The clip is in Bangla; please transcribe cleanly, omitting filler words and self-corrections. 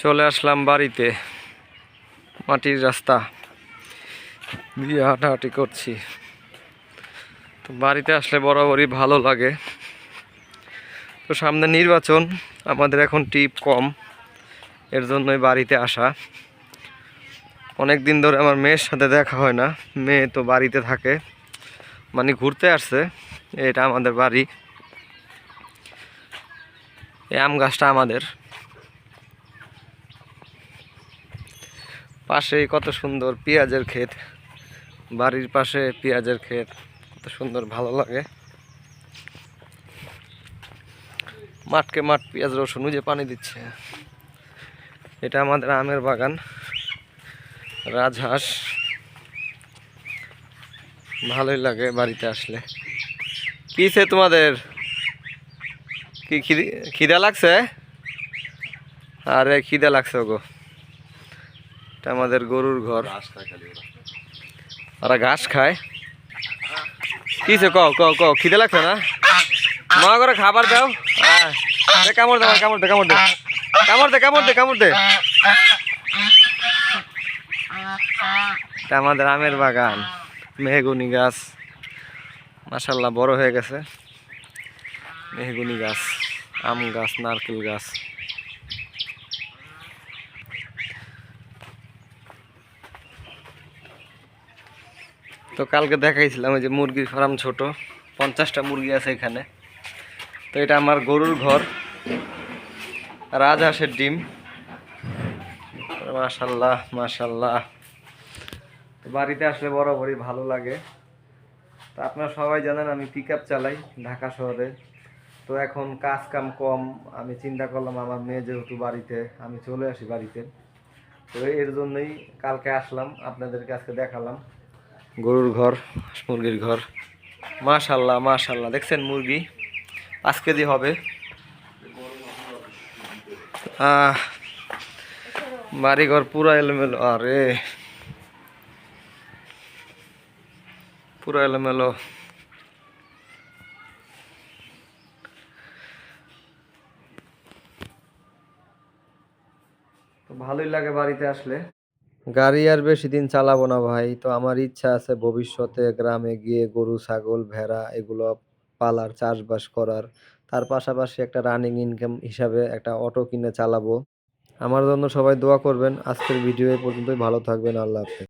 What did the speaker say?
চলে আসলাম বাড়িতে। মাটির রাস্তা দিয়ে হাঁটাহাঁটি করছি। তো বাড়িতে আসলে বরাবরই ভালো লাগে। তো সামনে নির্বাচন, আমাদের এখন টিপ কম, এর জন্যই বাড়িতে আসা। অনেক দিন ধরে আমার মেয়ের সাথে দেখা হয় না। মেয়ে তো বাড়িতে থাকে, মানে ঘুরতে আসছে। এটা আমাদের বাড়ি, এই আম গাছটা আমাদের। পাশেই কত সুন্দর পেঁয়াজের ক্ষেত, বাড়ির পাশে পেঁয়াজের ক্ষেত, কত সুন্দর ভালো লাগে। মাঠকে মাঠ পেঁয়াজ রসুন যে পানি দিচ্ছে। এটা আমাদের আমের বাগান, রাজহাঁস। ভালোই লাগে বাড়িতে আসলে। কিসে তোমাদের কি খিদা লাগছে? আরে খিদা লাগছে গো। এটা আমাদের গরুর ঘর, ওরা ঘাস খায়। কিসে কও কও কও, খিদে লাগছে না? মা করে খাবার দাও। কামড় দে, কামড় দে, কামড় দে, কামড় দে, কামড় দে, কামড় দে। এটা আমাদের আমের বাগান, মেহগুনি গাছ মাশাআল্লাহ বড় হয়ে গেছে। মেহগুনি গাছ, আম গাছ, নারকেল গাছ। তো কালকে দেখাইছিলাম ওই যে মুরগির ফার্ম, ছোট 50টা মুরগি আছে এখানে। তো এটা আমার গরুর ঘর, রাজহাঁসের ডিম। মাশাআল্লাহ মাশাআল্লাহ। বাড়িতে আসলে বরাবরই ভালো লাগে। তো আপনারা সবাই জানেন আমি পিকআপ চালাই ঢাকা শহরে। তো এখন কাজ কাম কম, আমি চিন্তা করলাম আমার মেয়ে যেহেতু বাড়িতে, আমি চলে আসি বাড়িতে। তো এর জন্যই কালকে আসলাম, আপনাদেরকে আজকে দেখালাম গরুর ঘর, মুরগির ঘর। মাশাআল্লাহ মাশাআল্লাহ, দেখছেন মুরগি 5 কেজি হবে। বাড়িঘর পুরা এলোমেলো, আরে পুরা এলোমেলো। তো ভালোই লাগে বাড়িতে আসলে। গাড়ি আর বেশি দিন চালাবো না ভাই। তো আমার ইচ্ছা আছে ভবিষ্যতে গ্রামে গিয়ে গরু ছাগল ভেড়া এগুলো পালার, চাষবাস করার। তার পাশাপাশি একটা রানিং ইনকাম হিসাবে একটা অটো কিনে চালাবো। আমার জন্য সবাই দোয়া করবেন। আজকের ভিডিও এ পর্যন্তই, ভালো থাকবেন, আল্লাহ হাফেজ।